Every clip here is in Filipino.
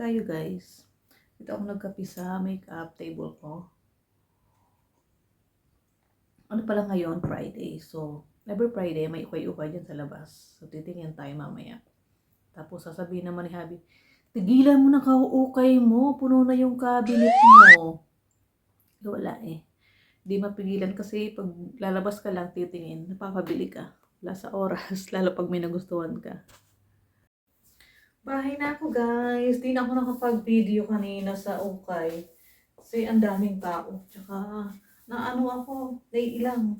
tayo guys. Dito ako nagkape sa makeup table ko. Ano pala ngayon? Friday. So, every Friday may ukay-ukay dyan sa labas. So, titingin tayo mamaya. Tapos sasabihin naman ni Habi, tigilan mo na kauukay mo. Puno na yung cabinet mo. Wala eh. Di mapigilan kasi pag lalabas ka lang titingin, napapabili ka. Wala sa oras, lalo pag may nagustuhan ka. Bahay na ako guys. Di na ako nakapag-video kanina sa ukay. Kasi ang daming tao. Tsaka naano ako, naiilang.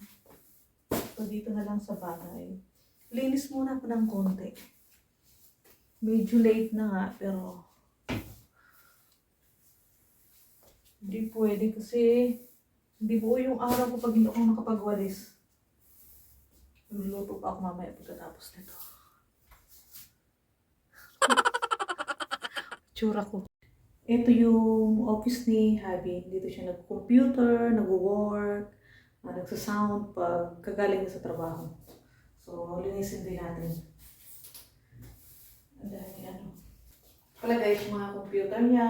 So dito na lang sa bahay. Linis muna ako ng konti. Medyo late na nga pero hindi pwede kasi hindi buo yung araw ko pag hindi ako nakapagwalis. Luluto pa ako mamaya pagkatapos nito. Tsura ko. Ito yung office ni Habi. Dito siya nag-computer, nag-work, nagsasound pag kagaling na sa trabaho. So, linisin din natin. Ang dami ano. Palagay yung mga computer niya,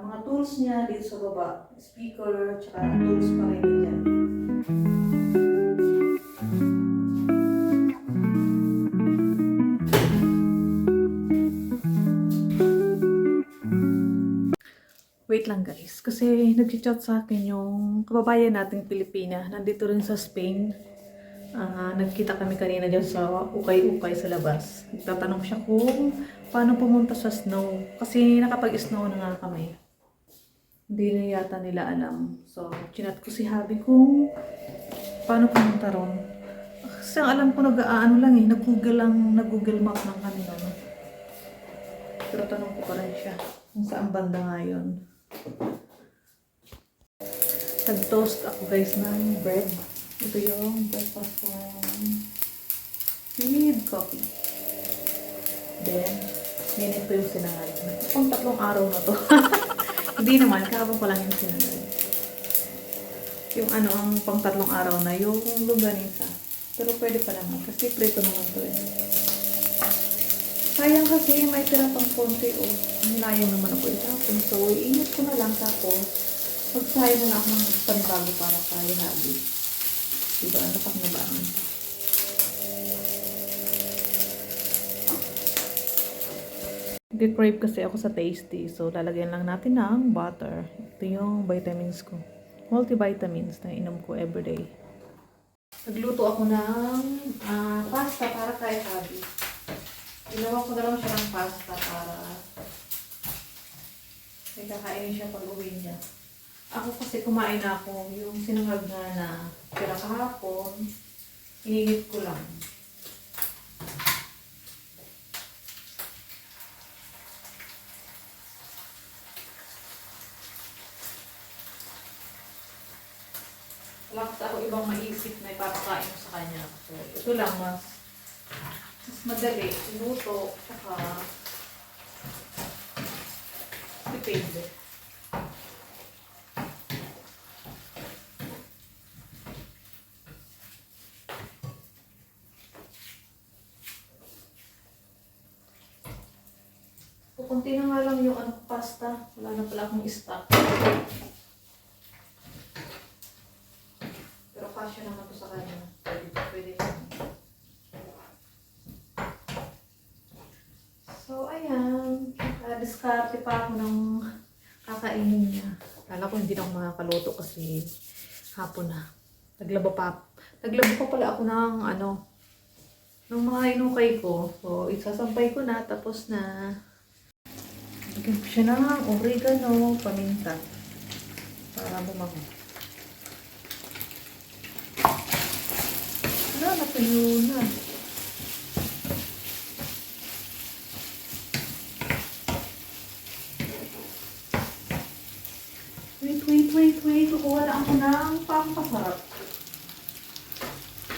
mga tools niya dito sa baba. Speaker, tsaka tools pa rin dyan. Wait lang guys, kasi nag-chat sa akin yung kababayan nating Pilipina. Nandito rin sa Spain. Nagkita kami kanina dyan sa ukay-ukay sa labas. Nagtatanong siya kung paano pumunta sa snow. Kasi nakapag-snow na nga kami. Hindi na yata nila alam. So, chinat ko si Habi kung paano pumunta ron. Kasi ang alam ko nag-aano lang eh, nag-Google Map lang kami noon. Pero tanong ko pa rin siya kung saan banda nga yun. Nag-toast ako guys ng bread. Ito yung breakfast ko with coffee. Then, minute ko yung sinangag. Pang 3 araw na to. Hindi naman, kahapon ko lang yung sinangag. Yung ano, ang pang 3 araw na, yung longganisa. Pero pwede pa naman, kasi prito naman to eh. Sayang kasi may tira pang konti oh. Nilayang naman ako itapon. So, iingat ko na lang tapos magsayang na lang ako ng panibago para kay Habi. Diba? Napak na ba naman ito? Nag-crave kasi ako sa tasty. So, lalagyan lang natin ng butter. Ito yung vitamins ko. Multivitamins na inom ko everyday. Nagluto ako ng pasta para kay Habi. Ginawa ko na lang siya ng pasta para may kakainin siya pag uwi niya. Ako kasi kumain na ako yung sinangag na tira kahapon. Inigit ko lang. Wala kasi ako ibang maisip na ipapakain ko sa kanya. So, ito lang mas madali, luto, saka depende. Kunti na nga lang yung pasta. Wala na pala akong stock. Pero kasya naman to sa kanya. Pwede naman. So, ayan. Diskarte pa ako ng kakainin niya. Kala ko hindi na ako makakaluto kasi hapon na. Naglaba pa pala ako ng ng mga inukay ko. So, isasampay ko na. Tapos na. Lagyan ko siya ng oregano, paminta. Para bumango. Wala, natuyo na. Wait. Kukuha na ako ng pampasarap.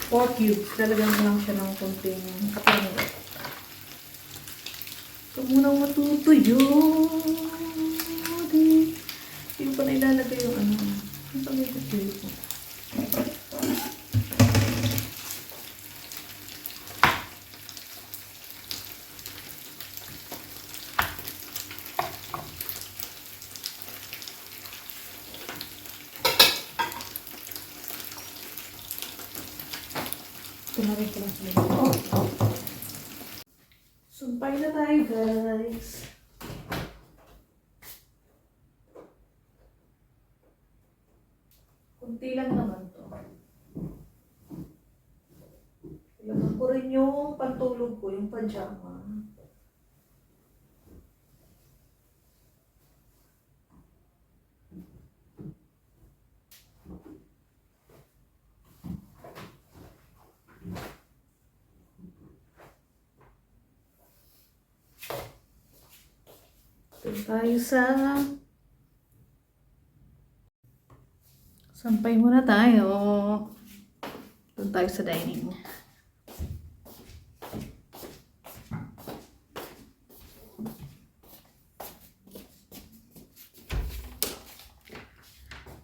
4 cubes. Lalagyan ko lang siya ng konting kapangyay. Ito munang matutuyo. Hindi ko pa na ilalagay yung Ang pag-itutuyo ko. Ito na rin pala sila. Sumpay na tayo, guys. Kunti lang naman to. Ilagay ko rin yung pantulog ko, yung pajama. Doon tayo sa... Sampay muna tayo. Doon tayo sa dining.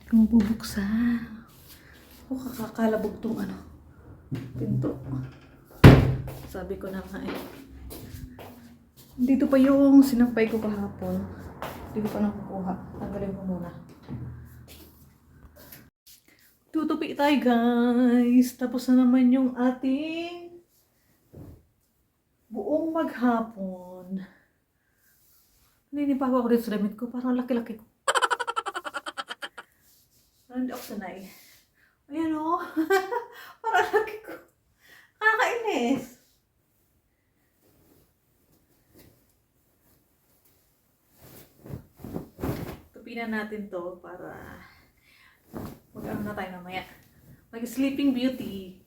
Kung bubuksan. O kakakalabog tong ano. Pinto. Sabi ko na nga eh. Dito pa yung sinampay ko kahapon. Hindi ko pa nakukuha. Tanggalin ko muna. Tutupi tayo guys. Tapos na naman yung ating buong maghapon. Naninibago ako dito sa damit ko. Parang laki-laki ko. Parang hindi ako sanay. Ayan o. Parang laki ko. Kakainis. Tupinan natin to para mag-ano na tayo mamaya. Mag-sleeping beauty.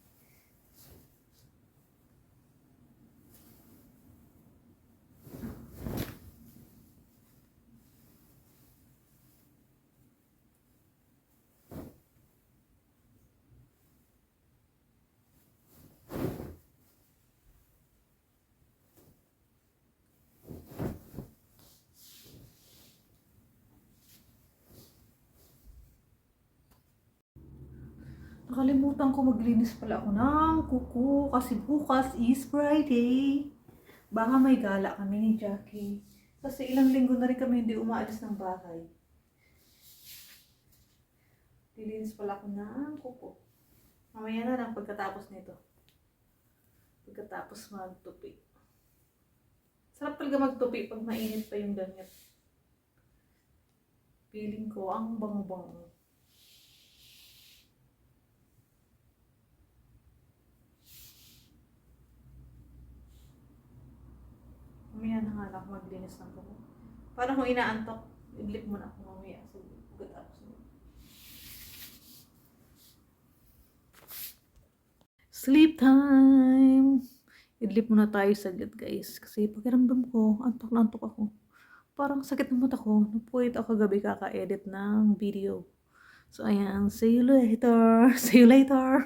Nakalimutan ko maglinis pala ako ng kuko kasi bukas is Friday. Baka may gala kami ni Jackie. Kasi ilang linggo na rin kami hindi umaalis ng bahay. Lilinis pala ako ng kuko. Mamaya na lang pagkatapos nito. Pagkatapos magtupi. Sarap talaga magtupi pag mainit pa yung damit. Feeling ko ang bango-bango. Mamaya na nga lang ako maglinis ng kuko. Parang kung inaantok, idlip muna ako mamaya. So, pagkatapos nito. Sleep time! Idlip muna tayo saglit guys. Kasi pakiramdam ko, antok na antok ako. Parang sakit ng mata ko. Napuwit ako kagabi kaka-edit ng video. So ayan, see you later. See you later.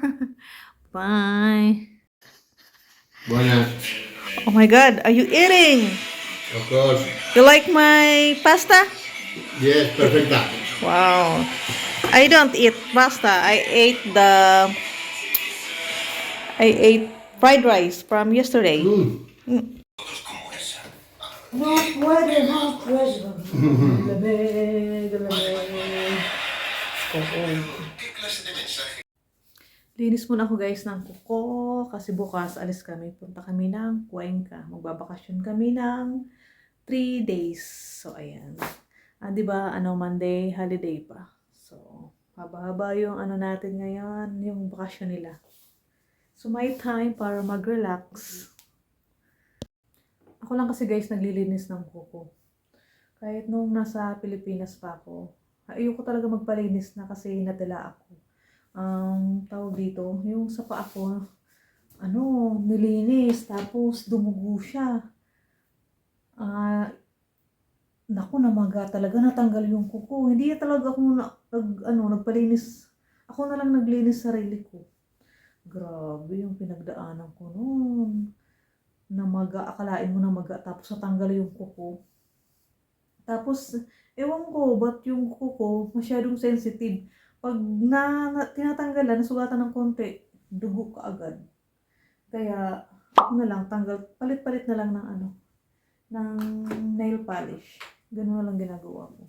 Bye. Buenas. Oh my god, are you eating? Of course. You like my pasta? Yes, perfecta. Wow. I don't eat pasta. I ate fried rice from yesterday. Not weather, not weather. Lamig, lamig. Linis muna ako guys ng kuko kasi bukas alis kami. Punta kami ng Cuenca. Magbabakasyon kami ng 3 days. So ayan. Diba Monday holiday pa. So haba-haba yung natin ngayon, yung bakasyon nila. So may time para mag-relax. Ako lang kasi guys naglilinis ng kuko. Kahit nung nasa Pilipinas pa ako, ayoko talaga magpalinis na kasi natila ako. Tawag dito, yung sa paa ko, nilinis, tapos dumugo siya. Naku, namaga talaga, natanggal yung kuko. Hindi talaga ako nagpalinis. Ako na lang naglinis sarili ko. Grabe yung pinagdaanan ko noon. Namaga, akalain mo namaga, tapos natanggal yung kuko. Tapos, ewan ko, ba't yung kuko masyadong sensitive. Pag tinatanggalan, nasugatan ng konti, dugo ka agad. Kaya, ako na lang, palit-palit na lang ng nail polish. Ganun na lang ginagawa ko.